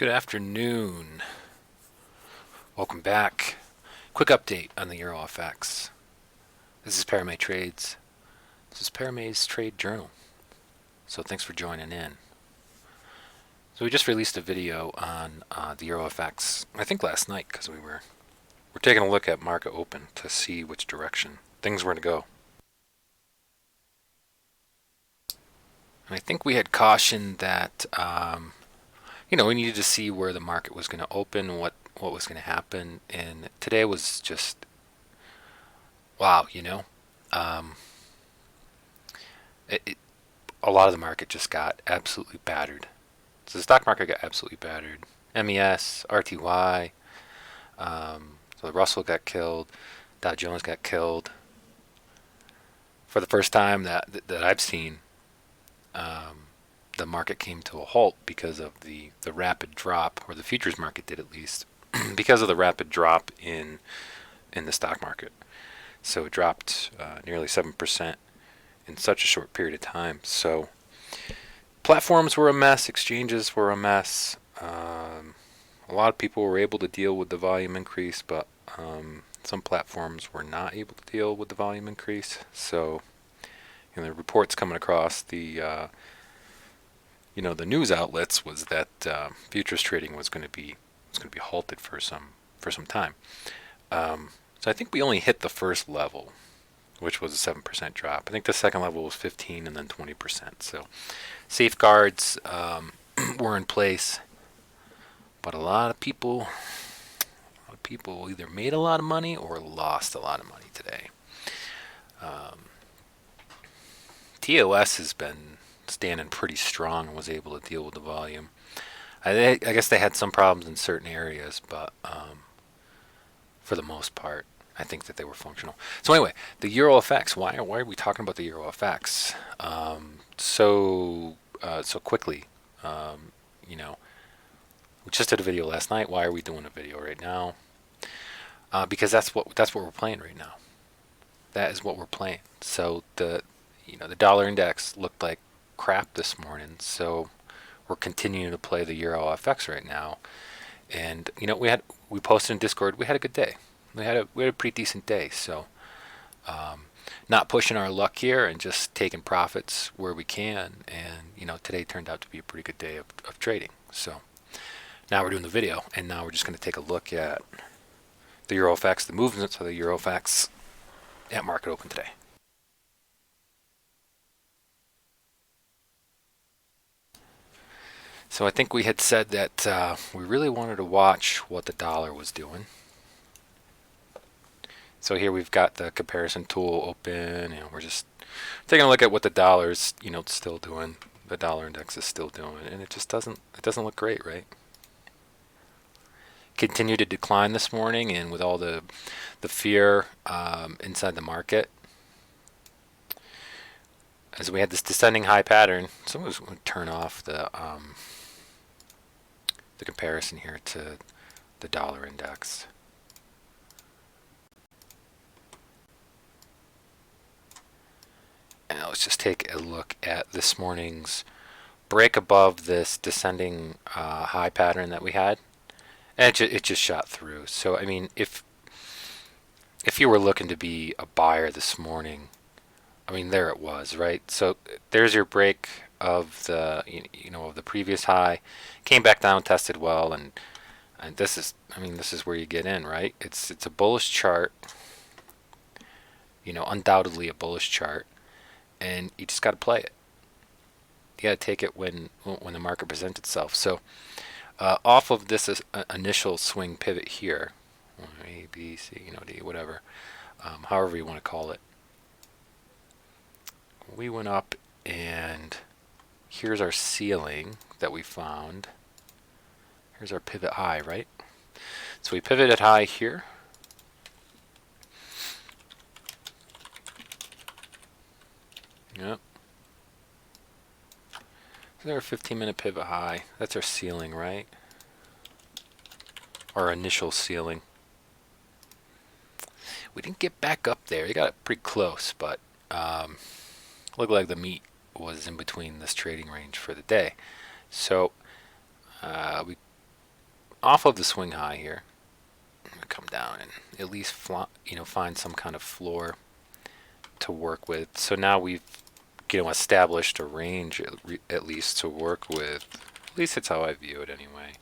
Good afternoon. Welcome back. Quick update on the EuroFX. This is Paramay Trades. This is Paramay's Trade Journal. So thanks for joining in. So we just released a video on the EuroFX, I think last night, because we're taking a look at market open to see which direction things were to go. And I think we had cautioned that we needed to see where the market was going to open, what was going to happen, and today was just wow. A lot of the market just got absolutely battered. So the stock market got absolutely battered. MES, RTY, so the Russell got killed, Dow Jones got killed. For the first time that I've seen, the market came to a halt because of the rapid drop, or the futures market did at least, because of the rapid drop in the stock market. So it dropped nearly 7% in such a short period of time. So platforms were a mess, exchanges were a mess. A lot of people were able to deal with the volume increase, but some platforms were not able to deal with the volume increase. So the reports coming across the news outlets was that futures trading was going to be halted for some time. So I think we only hit the first level, which was a 7% drop. I think the second level was 15 and then 20%. So safeguards were in place, but a lot of people either made a lot of money or lost a lot of money today. TOS has been standing pretty strong and was able to deal with the volume. I guess they had some problems in certain areas, but for the most part, I think that they were functional. So anyway, the EuroFX. Why are we talking about the EuroFX so quickly? We just did a video last night. Why are we doing a video right now? Because that's what we're playing right now. That is what we're playing. So the dollar index looked like crap this morning, so we're continuing to play the EuroFX right now. And we posted in Discord. We had a good day. We had a pretty decent day. So not pushing our luck here and just taking profits where we can. And today turned out to be a pretty good day of trading. So now we're doing the video, and now we're just going to take a look at the EuroFX, the movements of the EuroFX at market open today. So I think we had said that we really wanted to watch what the dollar was doing. So here we've got the comparison tool open, and we're just taking a look at what the dollar's still doing. The dollar index is still doing, and it just doesn't look great, right? Continued to decline this morning, and with all the fear inside the market, as we had this descending high pattern. Someone's going to turn off the comparison here to the dollar index. And let's just take a look at this morning's break above this descending high pattern that we had, and it just shot through. So I mean, if you were looking to be a buyer this morning, I mean, there it was, right? So there's your break of the of the previous high, came back down, tested well, and this is where you get in, right? It's a bullish chart, undoubtedly a bullish chart, and you just got to play it. You got to take it when the market presents itself. So off of this initial swing pivot here, A, B, C, D, whatever, however you want to call it, we went up, and here's our ceiling that we found. Here's our pivot high, right? So we pivoted high here. Yep. There's our 15-minute pivot high. That's our ceiling, right? Our initial ceiling. We didn't get back up there. We got it pretty close, but looked like the meat was in between this trading range for the day. So we off of the swing high here. I'm gonna come down and at least find some kind of floor to work with. So now we've established a range at least to work with. At least it's how I view it anyway.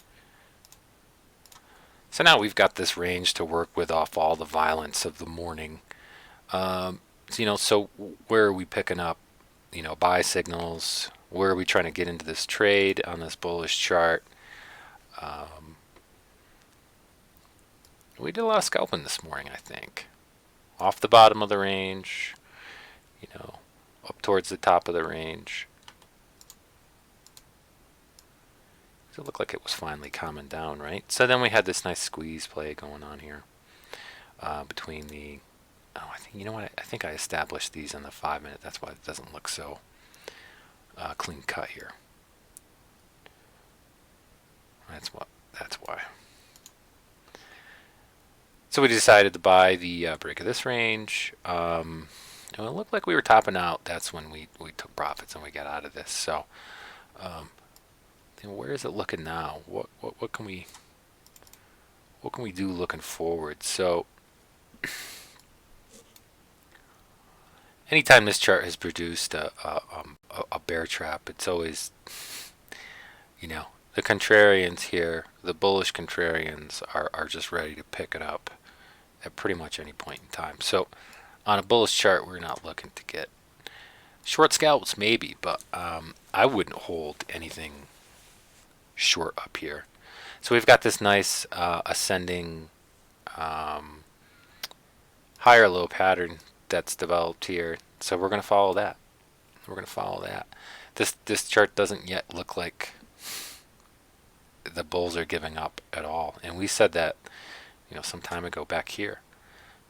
So now we've got this range to work with off all the violence of the morning. So where are we picking up, buy signals? Where are we trying to get into this trade on this bullish chart? We did a lot of scalping this morning, I think. Off the bottom of the range, up towards the top of the range. It looked like it was finally calming down, right? So then we had this nice squeeze play going on here between the. Oh, I think I think I established these in the 5 minute. That's why it doesn't look so clean cut here. That's why. So we decided to buy the break of this range. And it looked like we were topping out. That's when we took profits and we got out of this. So. Where is it looking now? What can we do looking forward? So anytime this chart has produced a bear trap, it's always the contrarians here, the bullish contrarians are just ready to pick it up at pretty much any point in time. So on a bullish chart, we're not looking to get short scalps maybe, but I wouldn't hold anything short up here. So we've got this nice ascending higher low pattern that's developed here. So we're going to follow that. This chart doesn't yet look like the bulls are giving up at all. And we said that some time ago back here.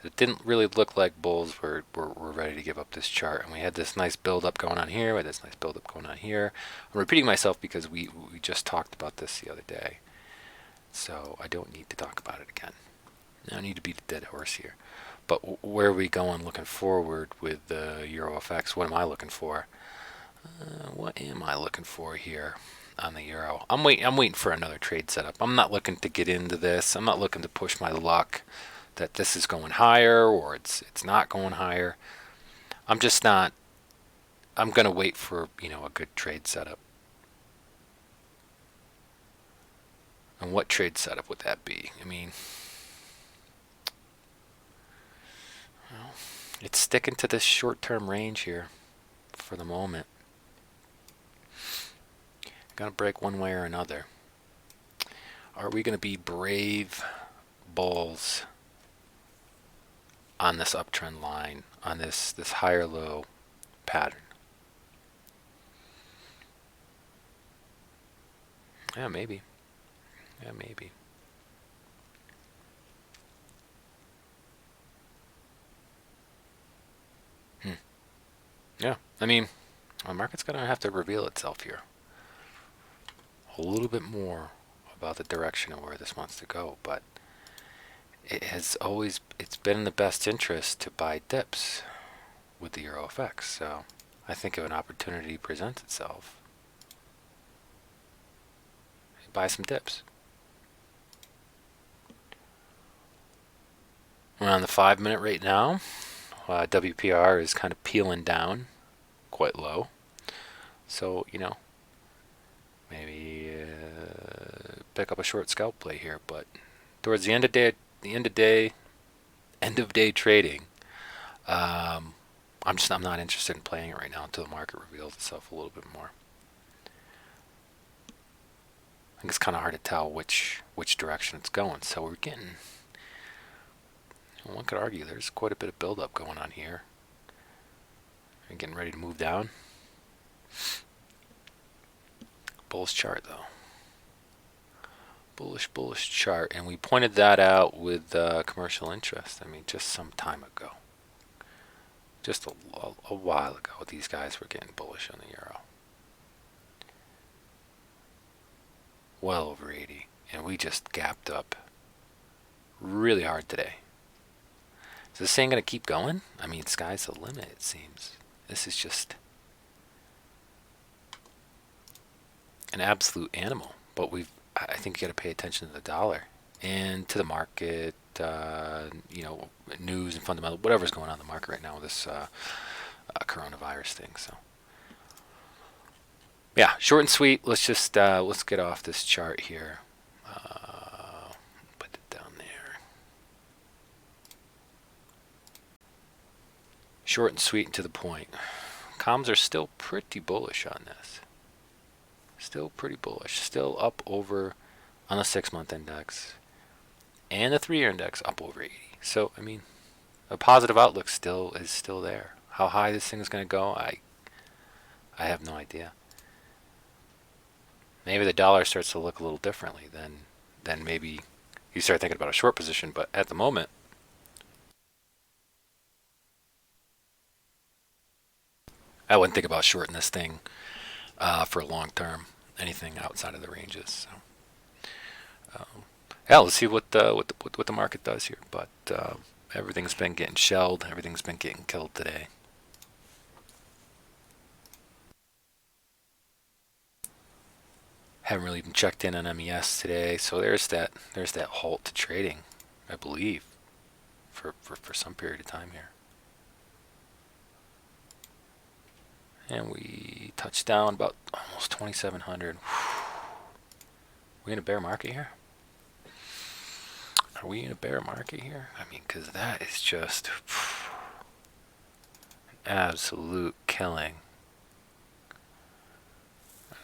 It didn't really look like bulls were ready to give up this chart. And we had this nice build up going on here. We had this nice build up going on here. I'm repeating myself because we just talked about this the other day. So I don't need to talk about it again. I don't need to beat a dead horse here. But where are we going looking forward with the Euro FX? What am I looking for? What am I looking for here on the Euro? I'm waiting for another trade setup. I'm not looking to get into this. I'm not looking to push my luck that this is going higher or it's not going higher. I'm just not. I'm going to wait for a good trade setup. And what trade setup would that be? I mean, well, it's sticking to this short-term range here for the moment. Gonna break one way or another. Are we gonna be brave bulls on this uptrend line, on this higher low pattern? Yeah, maybe. Yeah, I mean, the market's gonna have to reveal itself here a little bit more about the direction of where this wants to go, but it's been in the best interest to buy dips with the Euro FX. So I think if an opportunity presents itself, buy some dips. We're on the 5 minute right now. WPR is kind of peeling down quite low. So, maybe pick up a short scalp play here, but towards the end of day trading, I'm not interested in playing it right now until the market reveals itself a little bit more. I think it's kind of hard to tell which direction it's going. So we're getting, one could argue there's quite a bit of buildup going on here. We're getting ready to move down. Bullish chart though. Bullish chart, and we pointed that out with commercial interest. I mean, just some time ago, just a while ago, these guys were getting bullish on the euro. Well over 80, and we just gapped up really hard today. Is this thing going to keep going? I mean, sky's the limit, it seems. This is just an absolute animal. But I think you got to pay attention to the dollar and to the market. You know, news and fundamental, whatever's going on in the market right now with this coronavirus thing. So yeah, short and sweet. Let's get off this chart here. Put it down there. Short and sweet and to the point. Comms are still pretty bullish on this. Still pretty bullish. Still up over on the 6-month index. And the 3-year index up over 80. So, I mean, a positive outlook is still there. How high this thing is going to go, I have no idea. Maybe the dollar starts to look a little differently. Then maybe you start thinking about a short position. But at the moment, I wouldn't think about shorting this thing for long term. Anything outside of the ranges. So, yeah, let's see what the market does here. But everything's been getting shelled. Everything's been getting killed today. Haven't really even checked in on MES today, so there's that halt to trading, I believe, for some period of time here. And we touched down about almost 2,700. We in a bear market here? Are we in a bear market here? I mean, because that is just an absolute killing.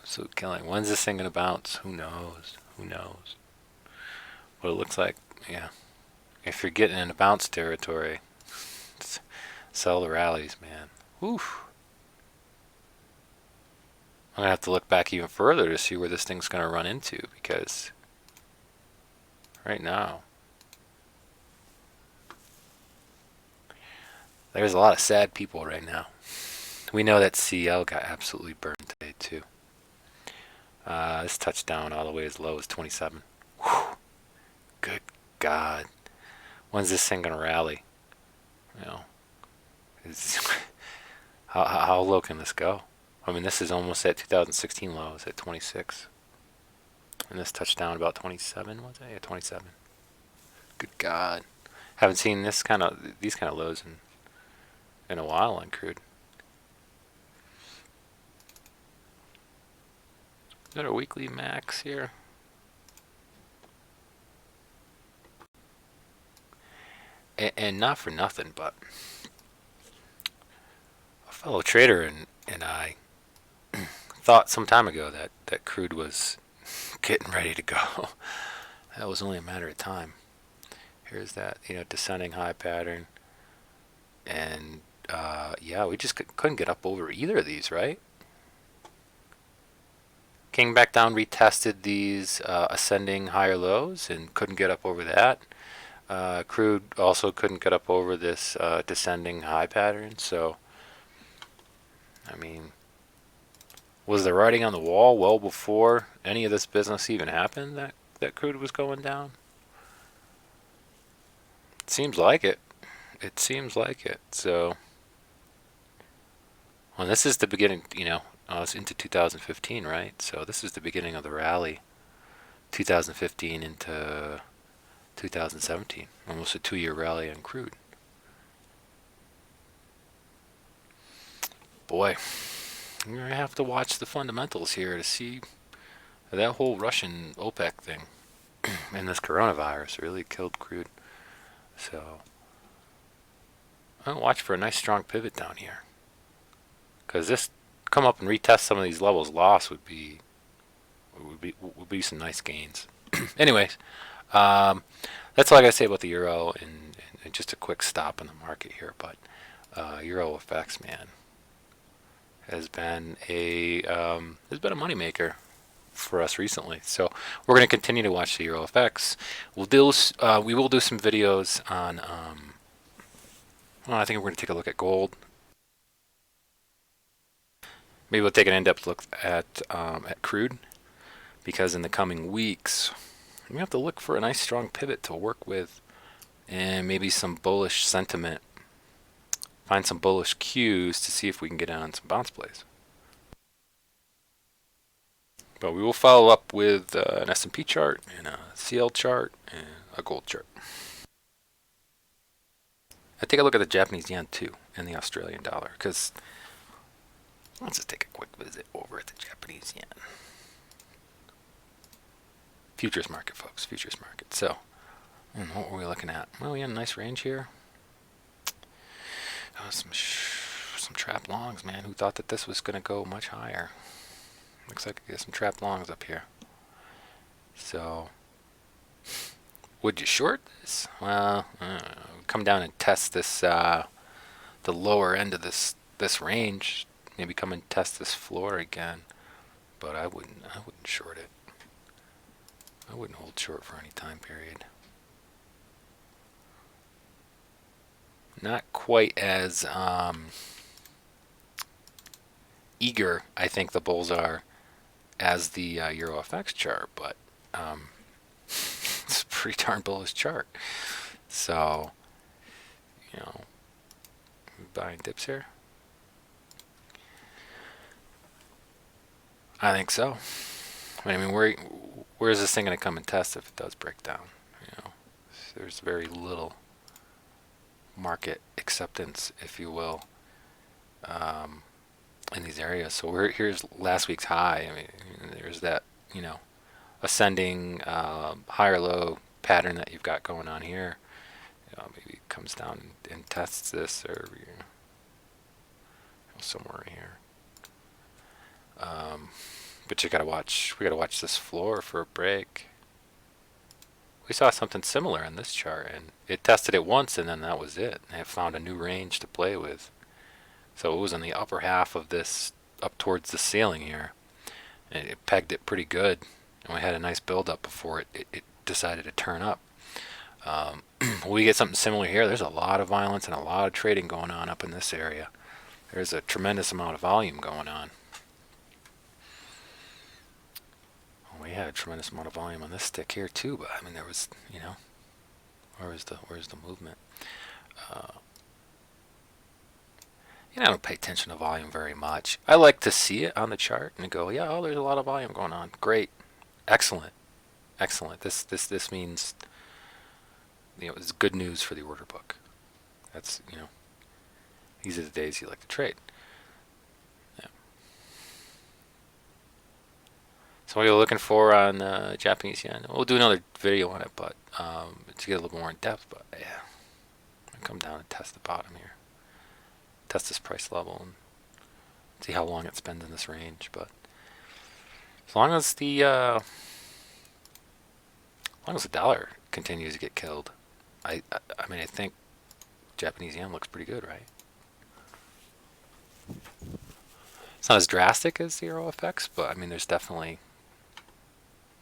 Absolute killing. When's this thing going to bounce? Who knows? Who knows? What it looks like, yeah. If you're getting into bounce territory, sell the rallies, man. Oof. I'm going to have to look back even further to see where this thing's going to run into, because right now there's a lot of sad people right now. We know that CL got absolutely burned today too. This touchdown all the way as low as 27. Whew. Good God. When's this thing going to rally? You know, how low can this go? I mean, this is almost at 2016 lows at 26. And this touchdown about 27, was it? Yeah, 27. Good God. Haven't seen these kind of lows in a while on crude. Is that our weekly max here? And not for nothing, but a fellow trader and I thought some time ago that crude was getting ready to go. That was only a matter of time. Here's that, descending high pattern. And yeah, we just couldn't get up over either of these, right? Came back down, retested these ascending higher lows and couldn't get up over that. Crude also couldn't get up over this descending high pattern. So, I mean, was the writing on the wall well before any of this business even happened that crude was going down? It seems like it. It seems like it. So, well, this is the beginning, it's into 2015, right? So this is the beginning of the rally, 2015 into 2017, almost a 2-year rally on crude. Boy, you're going to have to watch the fundamentals here to see that whole Russian OPEC thing and this coronavirus really killed crude. So I'll watch for a nice strong pivot down here, because this come up and retest some of these levels. Loss would be some nice gains. Anyways, that's all I gotta say about the euro, and just a quick stop in the market here. But euro FX, man, has been a moneymaker for us recently. So we're going to continue to watch the euro FX. We will do some videos on. Well, I think we're going to take a look at gold. Maybe we'll take an in-depth look at crude, because in the coming weeks we have to look for a nice strong pivot to work with, and maybe some bullish sentiment. Find some bullish cues to see if we can get on some bounce plays. But we will follow up with an S&P chart and a CL chart and a gold chart. I take a look at the Japanese yen too and the Australian dollar, because let's just take a quick visit over at the Japanese yen. Futures market, folks, futures market. So, what were we looking at? Well, we had a nice range here. Some trap longs, man. Who thought that this was going to go much higher? Looks like I get some trap longs up here. So, would you short this? Well, come down and test this, the lower end of this range. Maybe come and test this floor again. But I wouldn't short it. I wouldn't hold short for any time period. Not quite as eager, I think the bulls are, as the Euro FX chart, but it's a pretty darn bullish chart. So, buying dips here. I think so. I mean, where is this thing going to come and test if it does break down? There's very little market acceptance, if you will, in these areas. So here's last week's high. I mean, there's that, ascending higher low pattern that you've got going on here. Maybe it comes down and tests this, or somewhere in here. But we gotta watch this floor for a break. We saw something similar in this chart, and it tested it once, and then that was it. And it found a new range to play with. So it was in the upper half of this, up towards the ceiling here, and it pegged it pretty good. And we had a nice build up before it decided to turn up. We get something similar here. There's a lot of violence and a lot of trading going on up in this area. There's a tremendous amount of volume going on. We had a tremendous amount of volume on this stick here too, but I mean, there was, where's the movement? I don't pay attention to volume very much. I like to see it on the chart and go, yeah, oh, there's a lot of volume going on. Great, excellent. This means, it's good news for the order book. That's, these are the days you like to trade. So what are you looking for on Japanese yen? We'll do another video on it, but to get a little more in depth. But yeah, I'll come down and test the bottom here, test this price level, and see how long it spends in this range. But as long as the dollar continues to get killed, I mean, I think Japanese yen looks pretty good, right? It's not as drastic as the Euro FX, but I mean, there's definitely,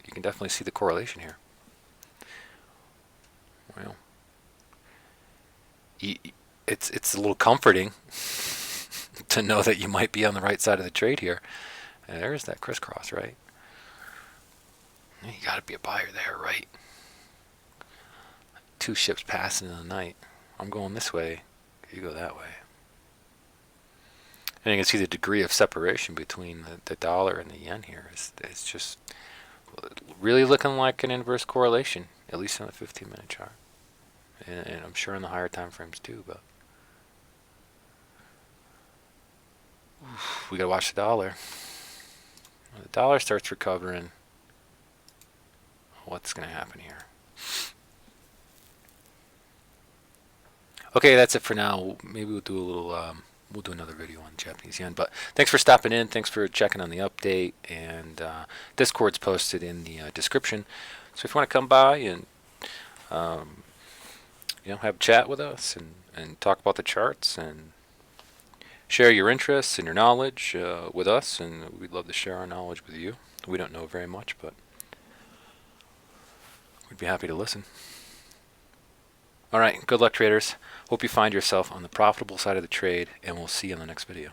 you can definitely see the correlation here. Well, it's a little comforting to know that you might be on the right side of the trade here. And there's that crisscross, right? You got to be a buyer there, right? Two ships passing in the night. I'm going this way, you go that way. And you can see the degree of separation between the dollar and the yen here. It's just really looking like an inverse correlation, at least on the 15-minute chart. And I'm sure in the higher time frames too, but we got to watch the dollar. When the dollar starts recovering, what's going to happen here? Okay, that's it for now. Maybe we'll do a little... we'll do another video on Japanese yen. But thanks for stopping in. Thanks for checking on the update. And Discord's posted in the description. So if you want to come by and have a chat with us and talk about the charts and share your interests and your knowledge with us, and we'd love to share our knowledge with you. We don't know very much, but we'd be happy to listen. All right, good luck, traders. Hope you find yourself on the profitable side of the trade, and we'll see you in the next video.